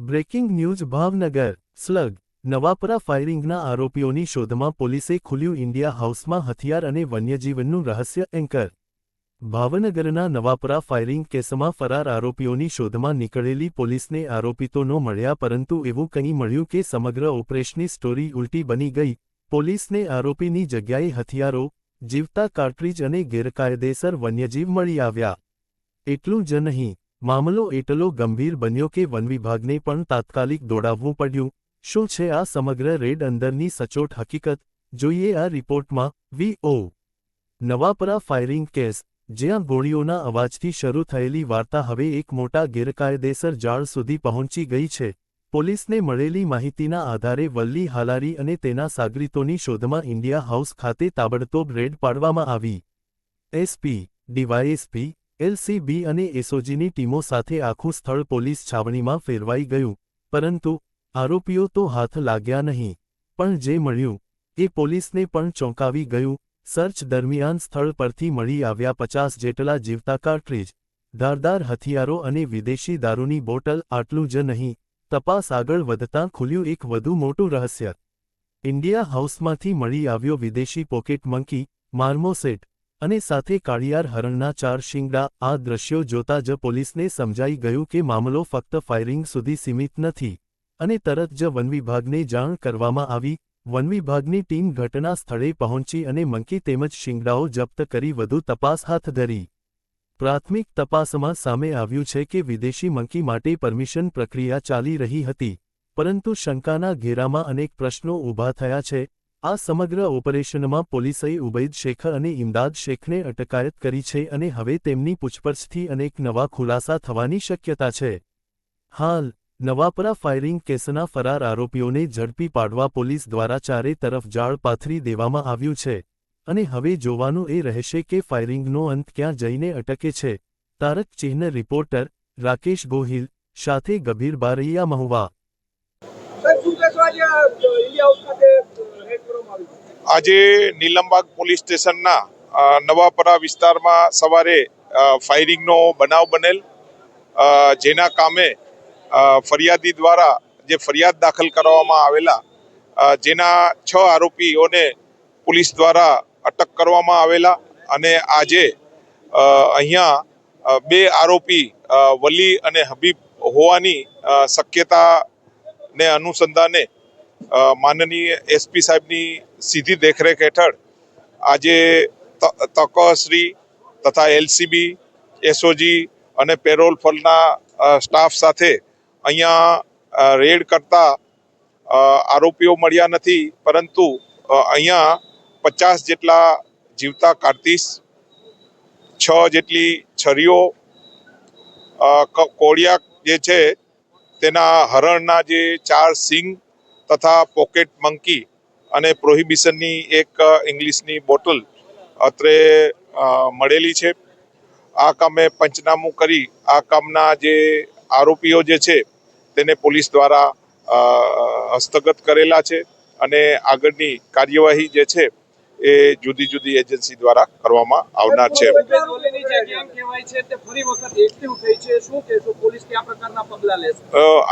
Breaking news Bhavnagar સ્લગ Navapara ફાયરિંગના આરોપીઓની શોધમાં પોલીસે ખુલ્યું ઇન્ડિયા હાઉસમાં હથિયાર અને વન્યજીવનનું રહસ્ય એન્કર ભાવનગરના નવાપરા ફાયરિંગ કેસમાં ફરાર આરોપીઓની શોધમાં નીકળેલી પોલીસને આરોપીતો ન મળ્યા પરંતુ એવું કંઈ મળ્યું કે સમગ્ર ઓપરેશનની સ્ટોરી ઉલટી બની ગઈ પોલીસને આરોપીની જગ્યાએ હથિયારો જીવતા કાર્ટ્રીજ અને ગેરકાયદેસર વન્યજીવ મળી આવ્યા એટલું જ નહીં મામલો એટલો ગંભીર બન્યો કે વનવિભાગને પણ તાત્કાલિક દોડાવવું પડ્યું શું છે આ સમગ્ર રેડ અંદરની સચોટ હકીકત જોઈએ આ રિપોર્ટમાં વીઓ નવાપરા ફાયરિંગ કેસ જ્યાં ગોળીઓના અવાજથી શરૂ થયેલી વાર્તા હવે એક મોટા ગેરકાયદેસર જાળ સુધી પહોંચી ગઈ છે પોલીસને મળેલી માહિતીના આધારે વલ્લી હાલારી અને તેના સાગરીતોની શોધમાં ઇન્ડિયા હાઉસ ખાતે તાબડતોબ રેડ પાડવામાં આવી એસપી ડીવાયએસપી એલસીબી અને એસઓજીની ટીમો સાથે આખું સ્થળ પોલીસ છાવણીમાં ફેરવાઈ ગયું પરંતુ આરોપીઓ તો હાથ લાગ્યા નહીં પણ જે મળ્યું એ પોલીસને પણ ચોંકાવી ગયું સર્ચ દરમિયાન સ્થળ પરથી મળી આવ્યા 50 જેટલા જીવતા કાર્ટ્રીજ ધારદાર હથિયારો અને વિદેશી દારૂની બોટલ આટલું જ નહીં તપાસ આગળ વધતાં ખુલ્યું એક વધુ મોટું રહસ્ય ઇન્ડિયા હાઉસમાંથી મળી આવ્યો વિદેશી પોકેટ મંકી માર્મોસેટ અને સાથે કાળિયાર હરણના 4 શીંગડા આ દ્રશ્યો જોતા જ પોલીસને સમજાઈ ગયું કે મામલો ફક્ત ફાયરિંગ સુધી સીમિત નથી અને તરત જ વનવિભાગને જાણ કરવામાં આવી વનવિભાગની ટીમ ઘટના સ્થળે પહોંચી અને મંકી તેમજ શીંગડાઓ જપ્ત કરી વધુ તપાસ હાથ ધરી પ્રાથમિક તપાસમાં સામે આવ્યું છે કે વિદેશી મંકી માટે પરમિશન પ્રક્રિયા ચાલી રહી હતી પરંતુ શંકાના ઘેરામાં અનેક પ્રશ્નો ઊભા થયા છે આ સમગ્ર ઓપરેશનમાં પોલીસે ઉબૈદ શેખ અને ઇમદાદ શેખને અટકાયત કરી છે અને હવે તેમની પૂછપરછથી અનેક નવા ખુલાસા થવાની શક્યતા છે હાલ નવાપરા ફાયરિંગ કેસના ફરાર આરોપીઓને ઝડપી પાડવા પોલીસ દ્વારા ચારે તરફ જાળ પાથરી દેવામાં આવ્યું છે અને હવે જોવાનું એ રહેશે કે ફાયરિંગનો અંત ક્યાં જઈને અટકે છે તારક ચિહ્ન રિપોર્ટર રાકેશ ગોહિલ સાથે ગભીર બારૈયા મહુવા આજે નીલમબાગ પોલીસ સ્ટેશનના નવાપરા વિસ્તારમાં સવારે ફાયરિંગનો બનાવ બનેલ જેના કામે ફરિયાદી દ્વારા જે ફરિયાદ દાખલ કરવામાં આવેલા જેના 6 આરોપીઓને પોલીસ દ્વારા અટક કરવામાં આવેલા અને આજે અહીંયા 2 આરોપી વલી અને હબીબ હોવાની શક્યતાને અનુસંધાને માનનીય એસપી સાહેબની સીધી દેખરેખ હેઠળ આજે તકશ્રી તથા એલસીબી એસઓજી અને પેરોલ ફળના સ્ટાફ સાથે અહીંયા રેડ કરતા આરોપીઓ મળ્યા નથી પરંતુ અહીંયા 50 જેટલા જીવતા કાર્તીસ 6 જેટલી છરીઓ કોળિયા જે છે તેના હરણના જે 4 સિંગ તથા પોકેટ મંકી અને પ્રોહિબિશનની એક ઇંગ્લિશની બોટલ અત્રે મળેલી છે આ કામે પંચનામું કરી આ કામના જે આરોપીઓ જે છે તેને પોલીસ દ્વારા હસ્તગત કરેલા છે અને આગળની કાર્યવાહી જે છે એ જુદી જુદી એજન્સી દ્વારા કરવામાં આવનાર છે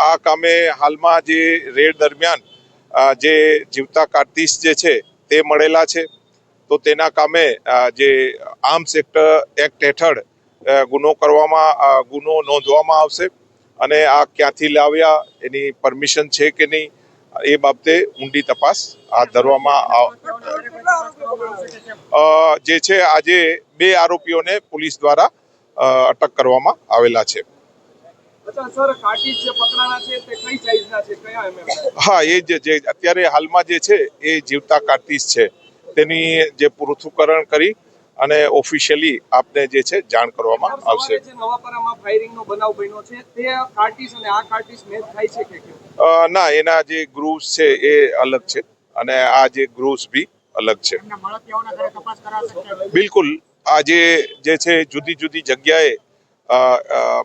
આ કામે હાલમાં જે રેડ દરમિયાન જે જીવતા કાર્તીસ જે છે તે મળેલા છે તો તેના કામે જે આર્મ્સ એક્ટ હેઠળ ગુનો નોંધવામાં આવશે અને આ ક્યાંથી લાવ્યા એની પરમિશન છે કે નહીં એ બાબતે ઊંડી તપાસ હાથ ધરવામાં જે છે આજે 2 આરોપીઓને પોલીસ દ્વારા અટક કરવામાં આવેલા છે હા એ જે અત્યારે હાલમાં જે છે એ જીવતા કાર્તીસ છે તેની જે પૃથ્થકરણ કરી અને ઓફિશિયલી આપને જે છે જાણ કરવામાં આવશે ના એના જે ગ્રુવ્સ છે એ અલગ છે અને આ જે ગ્રુવ્સ બી અલગ છે બિલકુલ આજે જે છે જુદી જુદી જગ્યાએ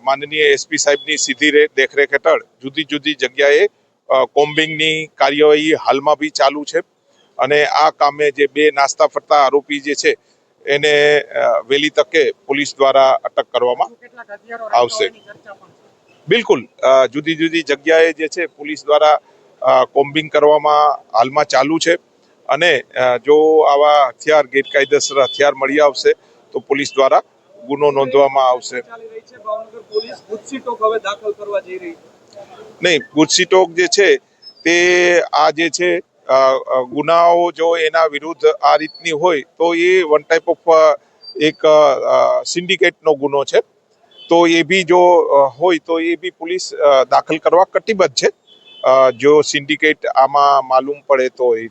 માનનીય એસપી સાહેબની સીધી દેખરેખ હેઠળ જુદી જુદી જગ્યાએ કોમ્બિંગની કાર્યવાહી હાલમાં બી ચાલુ છે અને આ કામે જે 2 નાસ્તા ફરતા આરોપી જે છે એને વહેલી તકે પોલીસ દ્વારા અટક કરવામાં આવશે બિલકુલ જુદી જુદી જગ્યાએ જે છે પોલીસ દ્વારા કોમ્બિંગ કરવામાં હાલમાં ચાલુ છે અને જો આવા હથિયાર ગેરકાયદેસર હથિયાર મળી આવશે તો પોલીસ દ્વારા ગુનો નોંધવામાં આવશે. નહીં, ગુજસીટોક જે છે તે આ જે છે ગુનાઓ જો એના વિરુદ્ધ આ રીતની હોય તો એ વન ટાઈપ ઓફ એક સિન્ડિકેટનો ગુનો છે. તો એ બી જો હોય તો એ બી પોલીસ દાખલ કરવા કટિબદ્ધ છે. જો સિન્ડિકેટ આમાં માલુમ પડે તો એ